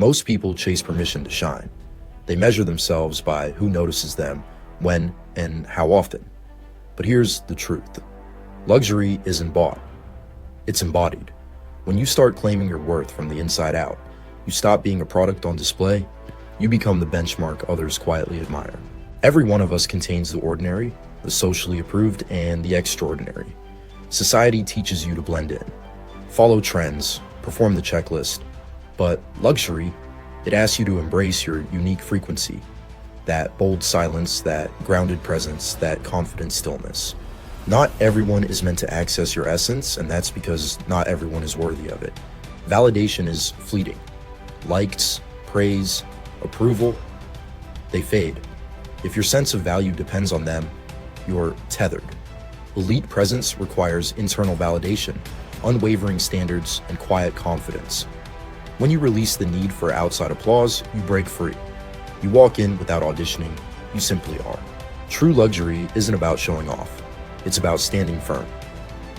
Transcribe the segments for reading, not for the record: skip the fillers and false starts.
Most people chase permission to shine. They measure themselves by who notices them, when, and how often. But here's the truth. Luxury isn't bought. It's embodied. When you start claiming your worth from the inside out, you stop being a product on display, you become the benchmark others quietly admire. Every one of us contains the ordinary, the socially approved, and the extraordinary. Society teaches you to blend in, follow trends, perform the checklist, but luxury, it asks you to embrace your unique frequency, that bold silence, that grounded presence, that confident stillness. Not everyone is meant to access your essence, and that's because not everyone is worthy of it. Validation is fleeting. Likes, praise, approval, they fade. If your sense of value depends on them, you're tethered. Elite presence requires internal validation, unwavering standards, and quiet confidence. When you release the need for outside applause, you break free. You walk in without auditioning, you simply are. True luxury isn't about showing off. It's about standing firm.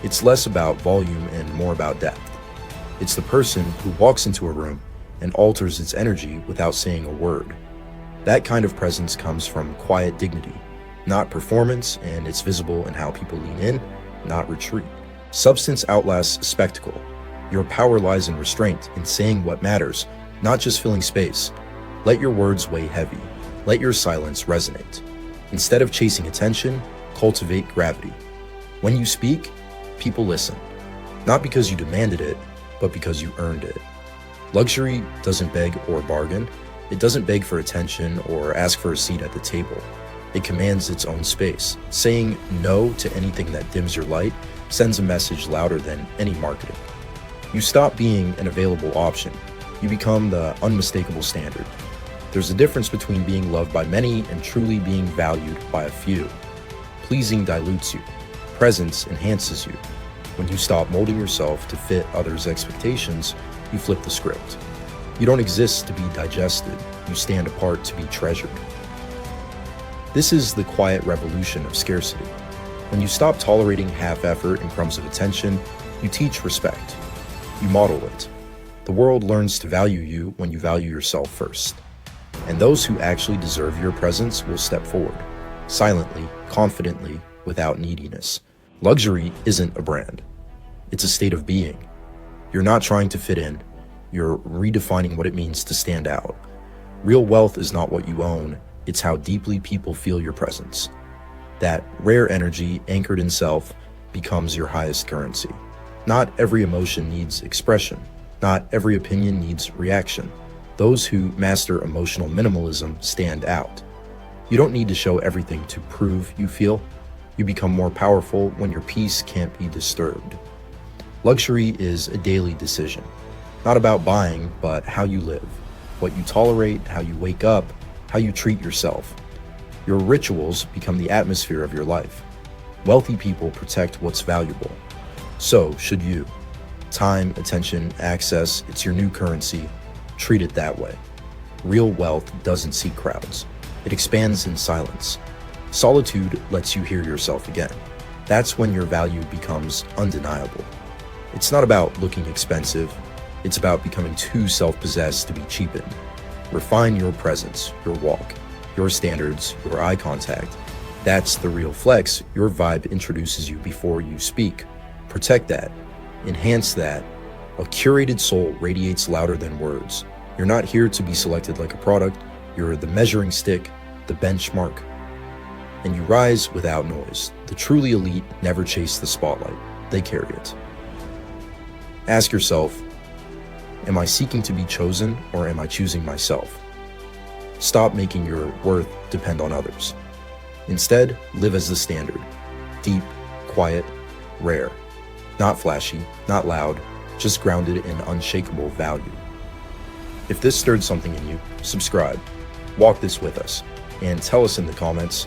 It's less about volume and more about depth. It's the person who walks into a room and alters its energy without saying a word. That kind of presence comes from quiet dignity, not performance, and it's visible in how people lean in, not retreat. Substance outlasts spectacle. Your power lies in restraint, in saying what matters, not just filling space. Let your words weigh heavy. Let your silence resonate. Instead of chasing attention, cultivate gravity. When you speak, people listen. Not because you demanded it, but because you earned it. Luxury doesn't beg or bargain. It doesn't beg for attention or ask for a seat at the table. It commands its own space. Saying no to anything that dims your light sends a message louder than any marketing. You stop being an available option. You become the unmistakable standard. There's a difference between being loved by many and truly being valued by a few. Pleasing dilutes you. Presence enhances you. When you stop molding yourself to fit others' expectations, you flip the script. You don't exist to be digested. You stand apart to be treasured. This is the quiet revolution of scarcity. When you stop tolerating half effort and crumbs of attention, you teach respect. You model it. The world learns to value you when you value yourself first. And those who actually deserve your presence will step forward, silently, confidently, without neediness. Luxury isn't a brand. It's a state of being. You're not trying to fit in. You're redefining what it means to stand out. Real wealth is not what you own. It's how deeply people feel your presence. That rare energy anchored in self becomes your highest currency. Not every emotion needs expression. Not every opinion needs reaction. Those who master emotional minimalism stand out. You don't need to show everything to prove you feel. You become more powerful when your peace can't be disturbed. Luxury is a daily decision. Not about buying, but how you live. What you tolerate, how you wake up, how you treat yourself. Your rituals become the atmosphere of your life. Wealthy people protect what's valuable. So should you. Time, attention, access, it's your new currency. Treat it that way. Real wealth doesn't seek crowds. It expands in silence. Solitude lets you hear yourself again. That's when your value becomes undeniable. It's not about looking expensive. It's about becoming too self-possessed to be cheapened. Refine your presence, your walk, your standards, your eye contact. That's the real flex. Your vibe introduces you before you speak. Protect that. Enhance that. A curated soul radiates louder than words. You're not here to be selected like a product. You're the measuring stick, the benchmark. And you rise without noise. The truly elite never chase the spotlight. They carry it. Ask yourself, am I seeking to be chosen or am I choosing myself? Stop making your worth depend on others. Instead, live as the standard. Deep, quiet, rare. Not flashy, not loud, just grounded in unshakable value. If this stirred something in you, subscribe, walk this with us, and tell us in the comments,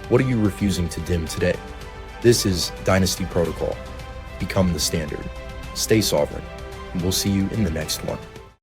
what are you refusing to dim today? This is Dynasty Protocol. Become the standard. Stay sovereign, and we'll see you in the next one.